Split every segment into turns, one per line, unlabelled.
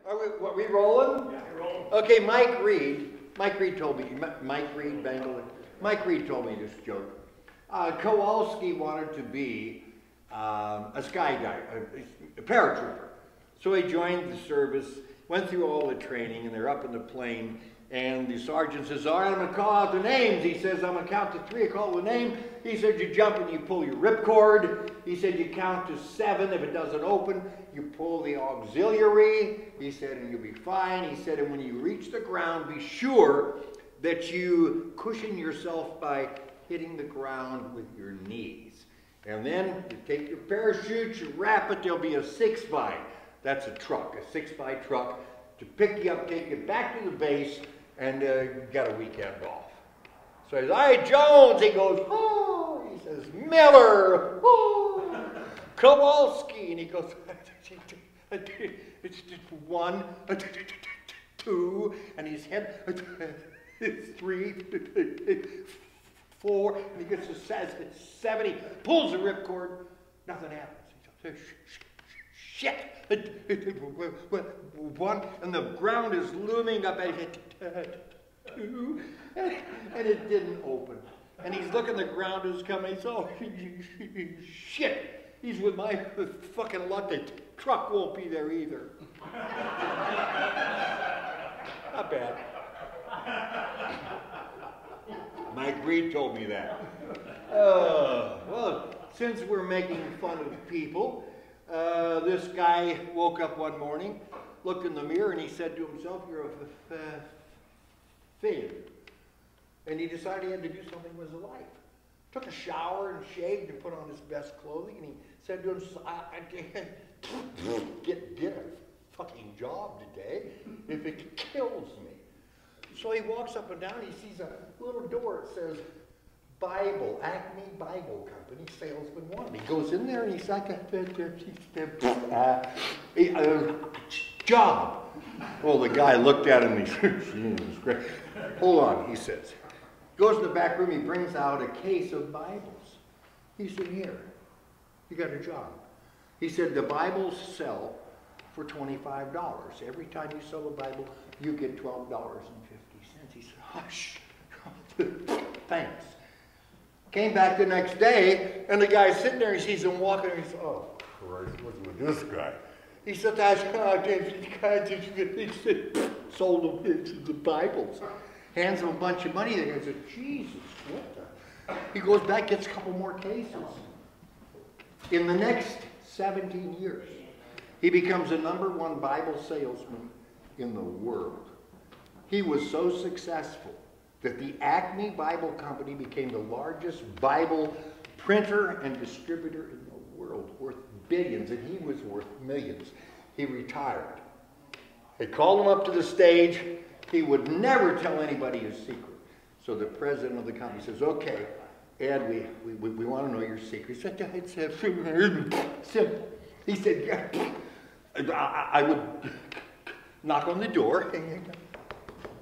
Are we rolling?
Yeah, we're rolling.
Okay, Mike Reed told me, Mike Reed, Bengal, Mike Reed told me this joke. Kowalski wanted to be a skydiver, a paratrooper. So he joined the service, went through all the training, and they're up in the plane, and the sergeant says, all right, I'm gonna call out the names. He says, I'm gonna count to 3, I call the name. He said, you jump and you pull your ripcord. He said, you count to 7. If it doesn't open, you pull the auxiliary. He said, and you'll be fine. He said, and when you reach the ground, be sure that you cushion yourself by hitting the ground with your knees. And then you take your parachute, you wrap it, there'll be a 6x. That's a truck, a 6x truck to pick you up, take you back to the base, and you got a weekend off. So he says, all right, Jones. He goes, oh. He says, Miller, oh. Kowalski. And he goes, it's just 1, 2, and his head, 3, 4, and he gets to 7. He pulls the ripcord. Nothing happens. He goes, shit. 1, and the ground is looming up at him. 2, and it didn't open. And he's looking, the ground is coming. So, shit. He's with my fucking luck. The truck won't be there either. Not bad. Mike Reed told me that. Well, since we're making fun of people, this guy woke up one morning, looked in the mirror, and he said to himself, you're a failure. And he decided he had to do something with his life. Took a shower and shaved and put on his best clothing, and he said to himself, I can't get a fucking job today if it kills me. So he walks up and down, he sees a little door that says, Bible, Acme Bible Company, salesman 1. He goes in there and he's like, job. Well, the guy looked at him and he said, Jesus Christ. Hold on, he says. Goes to the back room, he brings out a case of Bibles. He said, here, you got a job. He said, the Bibles sell for $25. Every time you sell a Bible, you get $12.50. He said, hush, thanks. Came back the next day, and the guy's sitting there, he sees him walking, and he said, oh, Christ, what's with this guy? He said, that's he said, sold him the Bibles. Hands him a bunch of money there. He said, Jesus, what the? He goes back, gets a couple more cases. In the next 17 years, he becomes the #1 Bible salesman in the world. He was so successful that the Acme Bible Company became the largest Bible printer and distributor in the world, worth billions, and he was worth millions. He retired. They called him up to the stage. He would never tell anybody his secret. So the president of the company says, okay, Ed, we want to know your secret. He said, it's simple. He said, I would knock on the door.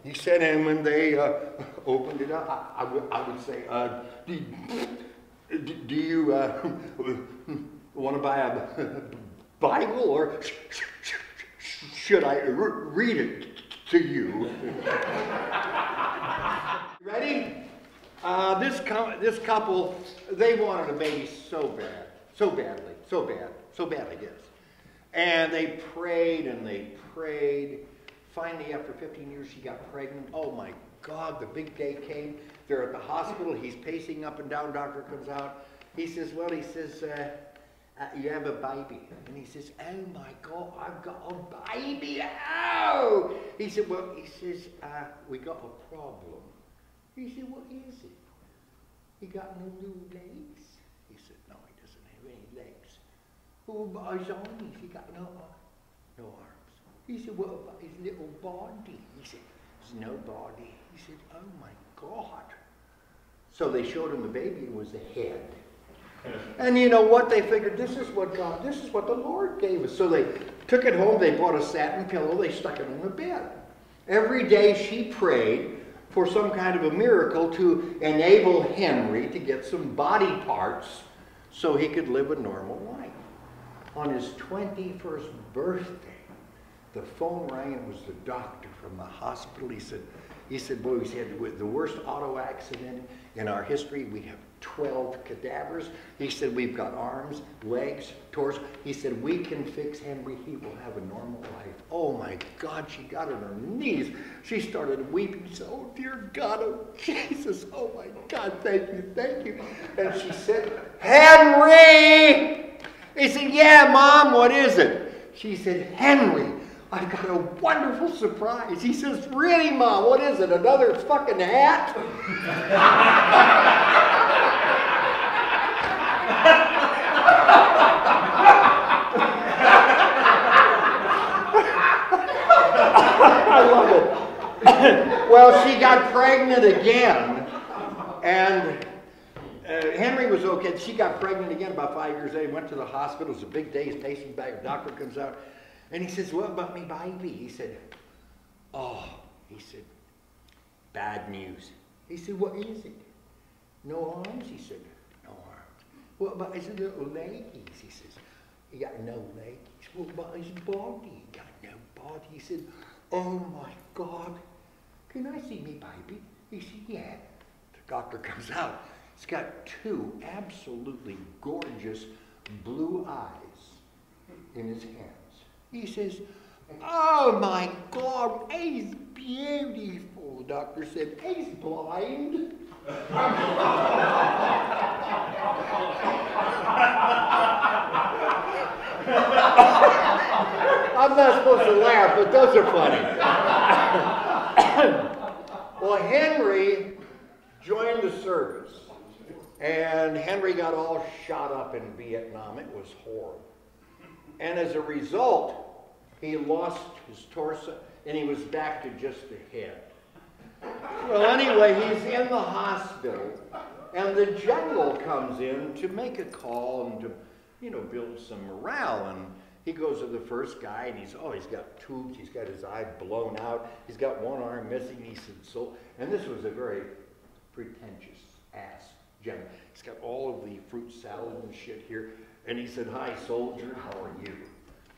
He said, and when they opened it up, I would say, do you want to buy a Bible, or should I read it to you? Ready? This couple, they wanted a baby so bad, I guess. And they prayed and they prayed. Finally, after 15 years, she got pregnant. Oh my God, the big day came. They're at the hospital. He's pacing up and down. Doctor comes out. He says, well, you have a baby. And he says, oh my God, I've got a baby. Oh! He said, well, we got a problem. He said, what is it? He got no new legs? He said, no, he doesn't have any legs. Oh, but his arms, he got no arms. He said, what about his little body? He said, there's no body. He said, oh my God. So they showed him the baby, it was the head. And you know what? They figured, this is what the Lord gave us. So they took it home, they bought a satin pillow, they stuck it on the bed. Every day she prayed for some kind of a miracle to enable Henry to get some body parts so he could live a normal life. On his 21st birthday, The phone rang, and it was the doctor from the hospital. He said, boy, he said, with the worst auto accident in our history. We have 12 cadavers. He said, we've got arms, legs, torso. He said, we can fix Henry. He will have a normal life. Oh my God, she got on her knees. She started weeping. She said, oh dear God, oh Jesus, oh my God, thank you, thank you. And she said, Henry! He said, yeah, Mom, what is it? She said, Henry, I've got a wonderful surprise. He says, really, Mom, what is it, another fucking hat? I love it. Well, she got pregnant again, and Henry was okay. She got pregnant again about 5 years later. Went to the hospital. It was a big day. He's pacing back. The doctor comes out, and he says, what about me baby? He said, oh, he said, bad news. He said, what is it? No arms? He said, no arms. What about his little leggies? He says, he got no leggies. What about his body? He got no body. He said, oh my God, can I see me baby? He said, yeah. The doctor comes out. He's got two absolutely gorgeous blue eyes in his hands. He says, oh my God, he's beautiful. The doctor said, he's blind. I'm not supposed to laugh, but those are funny. Well, Henry joined the service, and Henry got all shot up in Vietnam. It was horrible. And as a result, he lost his torso, and he was back to just the head. Well, anyway, he's in the hospital, and the general comes in to make a call and to, you know, build some morale. And he goes to the first guy, and he's got tubes, he's got his eye blown out, he's got one arm missing. He said, so, and this was a very pretentious ass general. He's got all of the fruit salad and shit here. And he said, hi, soldier, how are you?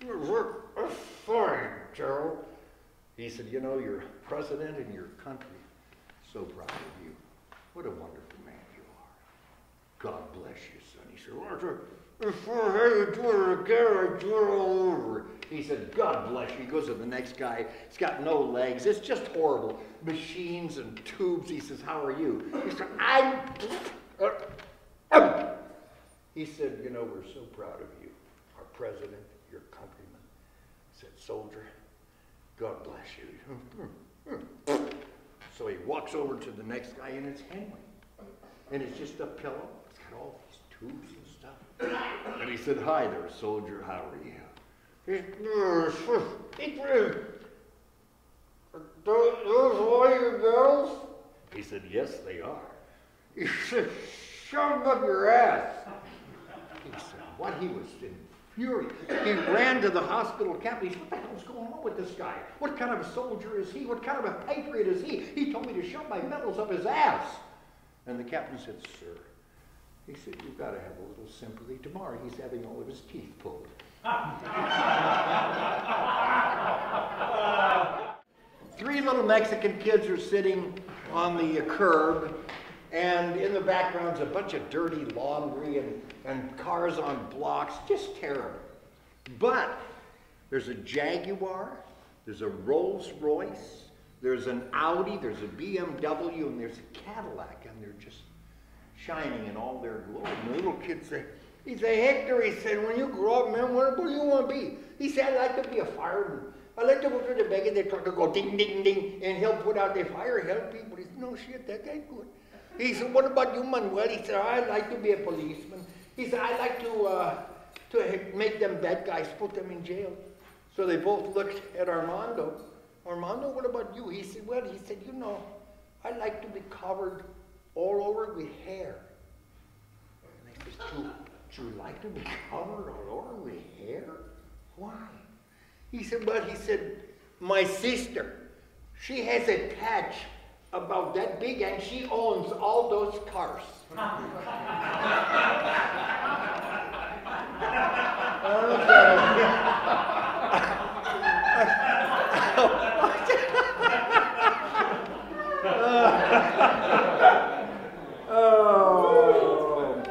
We're fine, General. He said, you know, you're president in your country. So proud of you. What a wonderful man you are. God bless you, son. He said, well, if I had to do it again, I'd do it all over. He said, God bless you. He goes to the next guy. He's got no legs. It's just horrible. Machines and tubes. He says, how are you? He said, He said, you know, we're so proud of you. Our president, your countryman. He said, soldier, God bless you. So he walks over to the next guy, and it's Henry. And it's just a pillow. It's got all these tubes and stuff. And he said, hi there, soldier, how are you? He said, those all your girls? He said, yes, they are. He said, shove them up your ass. He said, what? He was in fury. He ran to the hospital captain. He said, what the hell's going on with this guy? What kind of a soldier is he? What kind of a patriot is he? He told me to shove my medals up his ass. And the captain said, sir, he said, you've got to have a little sympathy. Tomorrow he's having all of his teeth pulled. Three little Mexican kids are sitting on the curb, and in the background's a bunch of dirty laundry and cars on blocks. Just terrible. But there's a Jaguar, there's a Rolls Royce, there's an Audi, there's a BMW, and there's a Cadillac, and they're just shining in all their glory. And the little kid said, Hector, he said, when you grow up, man, what do you want to be? He said, I'd like to be a fireman. I'd like to go to the back of the truck and go ding, ding, ding, and he'll put out the fire, help people. He said, no shit, that guy's good. He said, what about you, Manuel? He said, I'd like to be a policeman. He said, I'd like to make them bad guys, put them in jail. So they both looked at Armando. Armando, what about you? He said, well, he said, you know, I'd like to be covered all over with hair. And they said, do you like to be covered all over with hair? Why? He said, well, he said, my sister, she has a patch about that big, and she owns all those cars. Oh.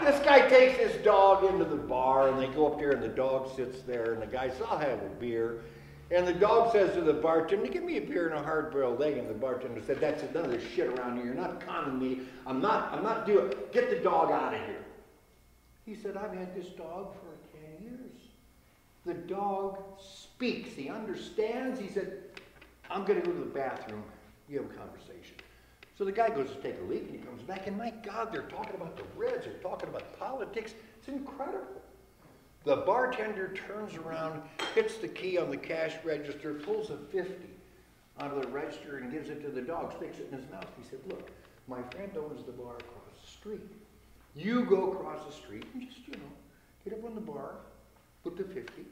This guy takes his dog into the bar, and they go up there, and the dog sits there, and the guy says, I'll have a beer. And the dog says to the bartender, give me a beer and a hard-boiled egg. And the bartender said, that's none of this shit around here. You're not conning me. I'm not doing it. Get the dog out of here. He said, I've had this dog for 10 years. The dog speaks. He understands. He said, I'm going to go to the bathroom. You have a conversation. So the guy goes to take a leak, and he comes back, and my God, they're talking about the Reds. They're talking about politics. It's incredible. The bartender turns around, hits the key on the cash register, pulls a 50 out of the register and gives it to the dog, sticks it in his mouth. He said, look, my friend owns the bar across the street. You go across the street and just, get up on the bar, put the 50,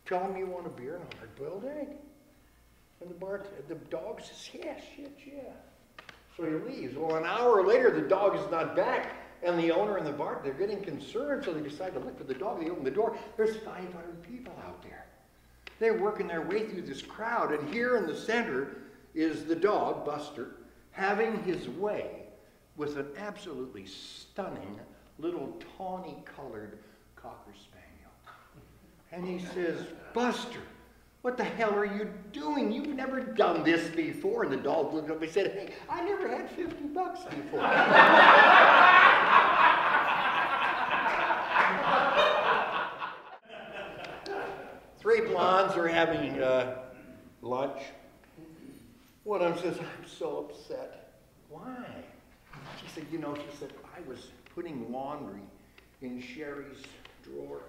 tell him you want a beer and a hard-boiled egg. And the dog says, yeah, shit, yeah. So he leaves. Well, an hour later, the dog is not back. And the owner and the bar, they're getting concerned, so they decide to look for the dog. They open the door. There's 500 people out there. They're working their way through this crowd, and here in the center is the dog, Buster, having his way with an absolutely stunning little tawny-colored Cocker Spaniel. And he says, Buster, what the hell are you doing? You've never done this before. And the dog looked up and said, hey, I never had $50 before. 3 blondes are having lunch. One of them says, I'm so upset. Why? She said, I was putting laundry in Sherry's drawer.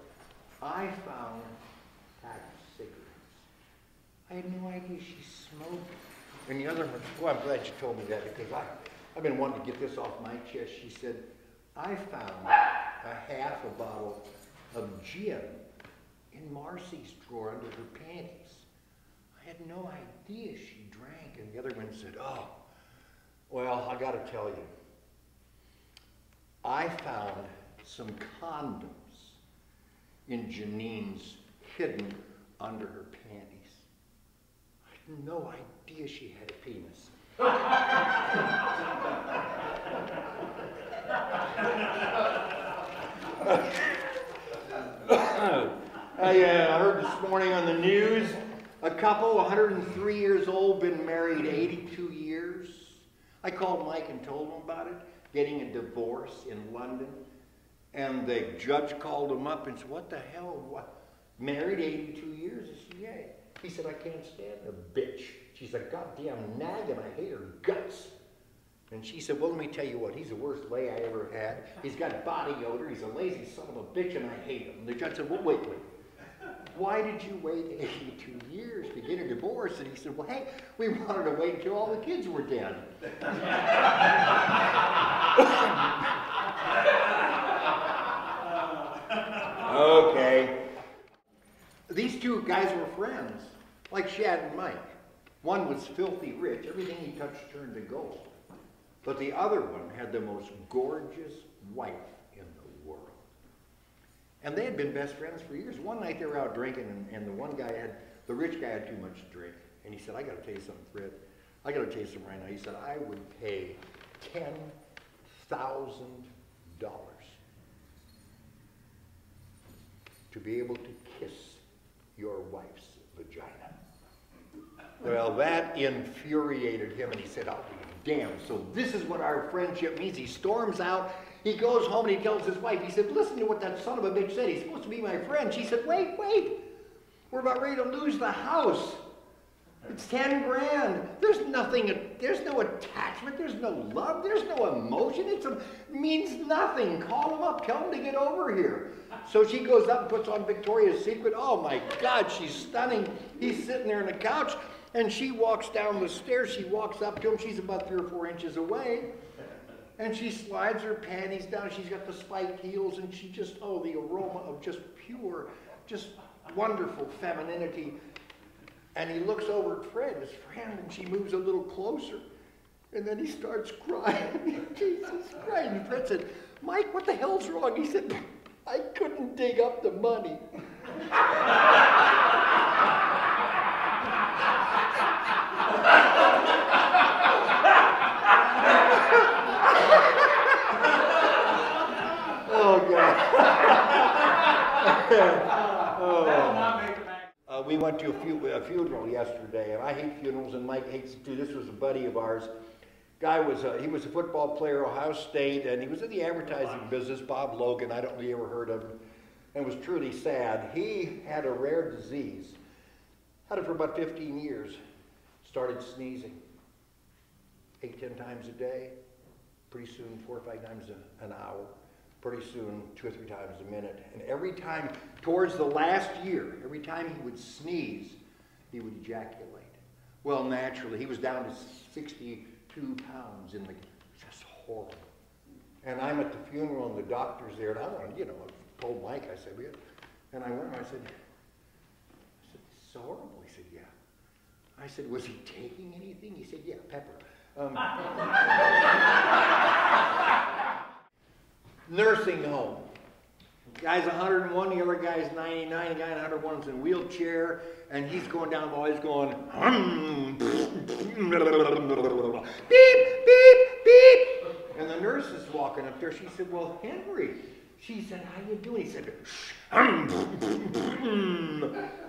I found a pack of cigarettes. I had no idea she smoked. And the other one, well, I'm glad you told me that because I've been wanting to get this off my chest. She said, I found a half a bottle of gin in Marcy's drawer under her panties. I had no idea she drank. And the other one said, oh, well, I got to tell you, I found some condoms in Janine's hidden under her panties. I had no idea she had a penis. I heard this morning on the news, a couple, 103 years old, been married 82 years. I called Mike and told him about it, getting a divorce in London. And the judge called him up and said, what the hell? What? Married 82 years? He said, yeah. He said, I can't stand a bitch. She's a goddamn nag and I hate her guts. And she said, well, let me tell you what, he's the worst lay I ever had. He's got body odor, he's a lazy son of a bitch, and I hate him. And the judge said, well, wait. Why did you wait 82 years to get a divorce? And he said, well, hey, we wanted to wait until all the kids were dead. Okay. These two guys were friends, like Shad and Mike. One was filthy rich, everything he touched turned to gold. But the other one had the most gorgeous wife in the world. And they had been best friends for years. One night they were out drinking, and the rich guy had too much to drink. And he said, I got to tell you something, Fred. I got to tell you something right now. He said, I would pay $10,000 to be able to kiss your wife's vagina. Well, that infuriated him, and he said, I'll be damned. So this is what our friendship means. He storms out. He goes home and he tells his wife, he said, listen to what that son of a bitch said. He's supposed to be my friend. She said, wait. We're about ready to lose the house. It's 10 grand. There's no attachment. There's no love. There's no emotion. It means nothing. Call him up. Tell him to get over here. So she goes up and puts on Victoria's Secret. Oh my God, she's stunning. He's sitting there on the couch and she walks down the stairs. She walks up to him. She's about 3 or 4 inches away. And she slides her panties down. She's got the spiked heels and she just, oh, the aroma of just pure, just wonderful femininity. And he looks over at Fred, his friend, and she moves a little closer. And then he starts crying. Jesus Christ. And Fred said, Mike, what the hell's wrong? He said, I couldn't dig up the money. We went to a funeral yesterday, and I hate funerals, and Mike hates it too. This was a buddy of ours. Guy was he was a football player, Ohio State, and he was in the advertising business. Bob Logan, I don't know if you ever heard of him, and it was truly sad. He had a rare disease, had it for about 15 years. Started sneezing 8-10 times a day. Pretty soon 4 or 5 times an hour. Pretty soon 2 or 3 times a minute. And every time, towards the last year, every time he would sneeze, he would ejaculate. Well, naturally, he was down to 62 pounds in the, just horrible. And I'm at the funeral and the doctor's there, and I wanted, I told Mike, I said, and I went and I said, it's so horrible. He said, yeah. I said, was he taking anything? He said, yeah, pepper. Nursing home. Guy's 101, the other guy's 99, the guy in 101 is in a wheelchair, and he's going down the hall, he's going, beep, beep, beep. And the nurse is walking up there. She said, well, Henry. She said, how you doing? He said,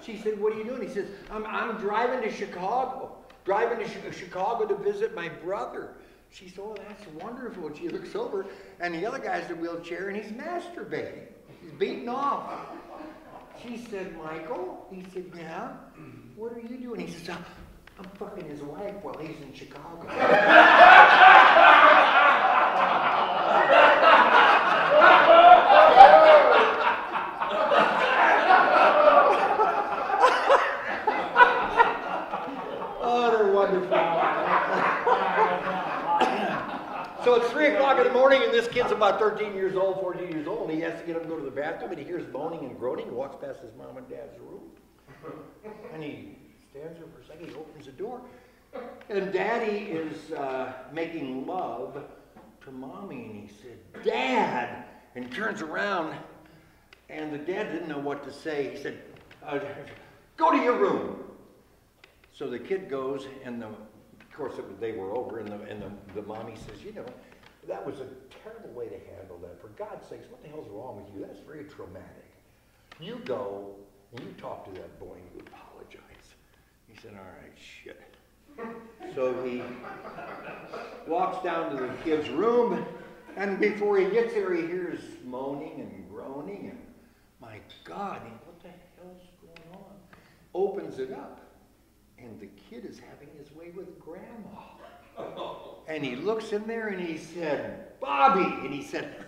she said, what are you doing? He says, I'm driving to Chicago. Driving to Chicago to visit my brother. She said, oh, that's wonderful. She looks over, and the other guy's in a wheelchair, and he's masturbating. He's beating off. She said, Michael? He said, yeah? What are you doing? He says, I'm fucking his wife while he's in Chicago. Oh, they're wonderful. So it's 3 o'clock in the morning, and this kid's about 13 years old, 14 years old, and he has to get up and go to the bathroom, and he hears moaning and groaning. He walks past his mom and dad's room, and he stands there for a second. He opens the door, and Daddy is making love to Mommy, and he said, Dad! And he turns around, and the dad didn't know what to say. He said, go to your room. So the kid goes, and of course they were over, and the mommy says, that was a terrible way to handle that. For God's sakes, what the hell's wrong with you? That's very traumatic. You go, and you talk to that boy, and you apologize. He said, all right, shit. So he walks down to the kid's room, and before he gets there, he hears moaning and groaning, and my God, what the hell's going on? Opens it up, and the kid is having his way with Grandma. And he looks in there, and he said, Bobby, and he said,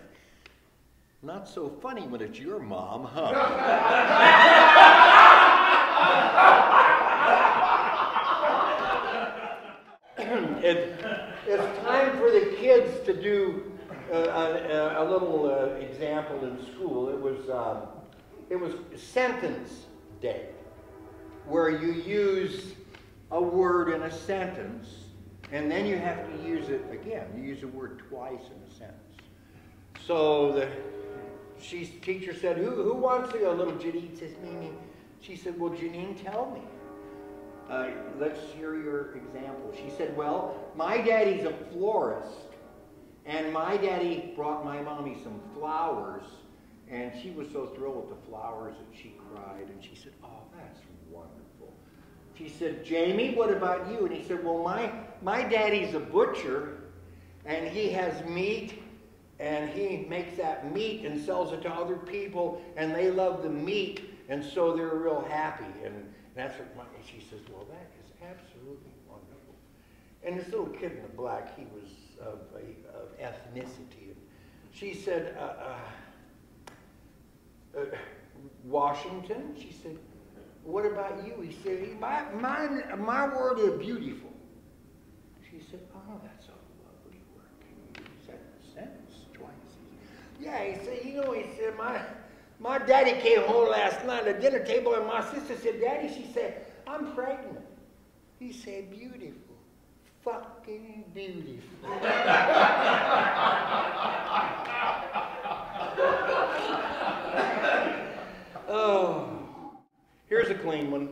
not so funny when it's your mom, huh? It's time for the kids to do a little example in school. It was sentence day, where you use a word in a sentence, and then you have to use it again. You use a word twice in a sentence. So the teacher said, who wants to go? Little Janine says, me. She said, well, Janine, tell me. Let's hear your example. She said, well, my daddy's a florist, and my daddy brought my mommy some flowers, and she was so thrilled with the flowers that she cried, and she said, oh, that's wonderful. She said, Jamie, what about you? And he said, well, my daddy's a butcher, and he has meat, and he makes that meat and sells it to other people, and they love the meat, and so they're real happy. And that's what she says, well, that is absolutely wonderful. And this little kid in the black, he was of ethnicity. And she said, Washington? She said, what about you? He said, my world is beautiful. She said, oh, that's a lovely word. Can you use that sentence twice? Yeah, he said, he said, my daddy came home last night at the dinner table, and my sister said, Daddy, she said, I'm pregnant. He said, beautiful. Fucking beautiful. Oh. Here's a clean one.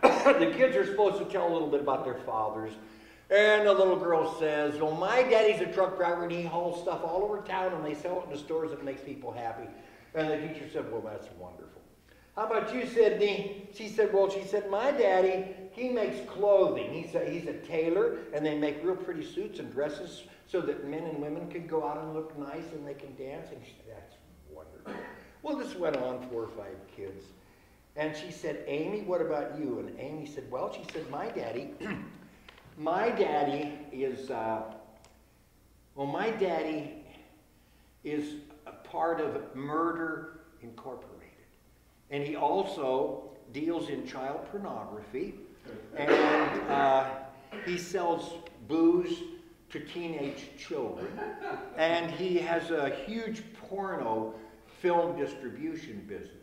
The kids are supposed to tell a little bit about their fathers. And the little girl says, well, my daddy's a truck driver, and he hauls stuff all over town, and they sell it in the stores, and it makes people happy. And the teacher said, well, that's wonderful. How about you, Sydney? She said, well, my daddy, he makes clothing. He's a tailor, and they make real pretty suits and dresses so that men and women can go out and look nice and they can dance. And she said, that's wonderful. Well, this went on 4 or 5 kids. And she said, Amy, what about you? And Amy said, well, she said, my daddy is a part of Murder Incorporated. And he also deals in child pornography. And he sells booze to teenage children. And he has a huge porno film distribution business.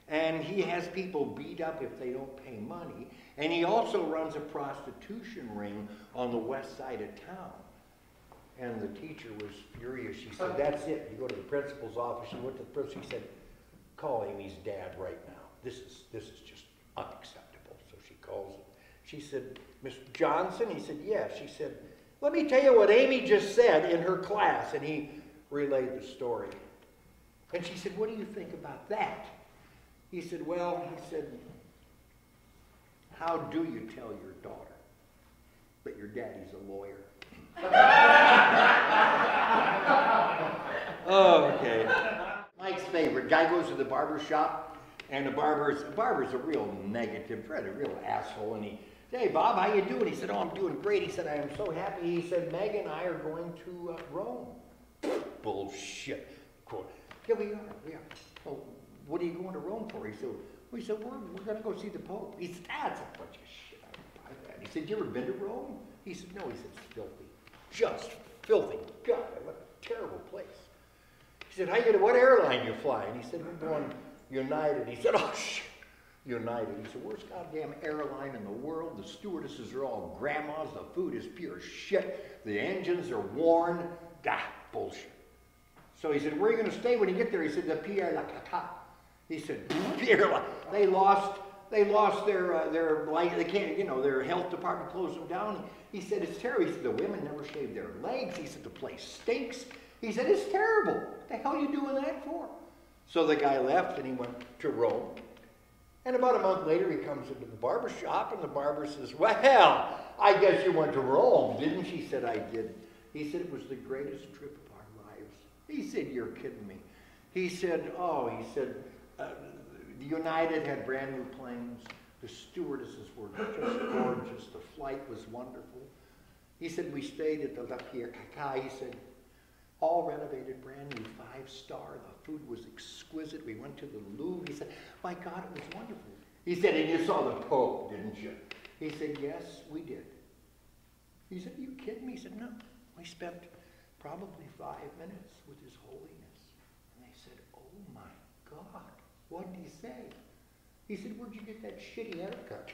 And he has people beat up if they don't pay money. And he also runs a prostitution ring on the west side of town. And the teacher was furious. She said, that's it. You go to the principal's office. She went to the principal. She said, call Amy's dad right now. This is just unacceptable. So she calls him. She said, Mr. Johnson? He said, yes. She said, let me tell you what Amy just said in her class. And he relayed the story. And she said, what do you think about that? He said, well, how do you tell your daughter that your daddy's a lawyer? Okay. Mike's favorite. Guy goes to the barber shop, and the barber's a real negative, a real asshole. And he said, hey, Bob, how you doing? He said, oh, I'm doing great. He said, I am so happy. He said, Meg and I are going to Rome. Bullshit. Quote. Yeah, we are. Well, what are you going to Rome for? He said, we're going to go see the Pope. He said, that's a bunch of shit. I don't buy that. He said, you ever been to Rome? He said, no. He said, it's filthy. Just filthy. God, what a terrible place. He said, what airline you flying? He said, we're going United. He said, oh, shit. United. He said, worst goddamn airline in the world. The stewardesses are all grandmas. The food is pure shit. The engines are worn. Bullshit. So he said, where are you going to stay when you get there? He said, the Pierre La Cata. He said, Pierre, they lost their life. They can't, their health department closed them down. He said, it's terrible. He said, the women never shave their legs. He said, the place stinks. He said, it's terrible. What the hell are you doing that for? So the guy left and he went to Rome. And about a month later, he comes into the barber shop and the barber says, well, I guess you went to Rome, didn't you? He said, I did. He said, it was the greatest trip of our lives. He said, you're kidding me. He said, the United had brand new planes. The stewardesses were just gorgeous. The flight was wonderful. He said, we stayed at the La Pierre Caca. He said, all renovated, brand new, 5-star. The food was exquisite. We went to the Louvre. He said, my God, it was wonderful. He said, and you saw the Pope, didn't you? He said, yes, we did. He said, are you kidding me? He said, no. We spent probably 5 minutes with His Holiness. And they said, oh my God, what did he say? He said, where'd you get that shitty haircut?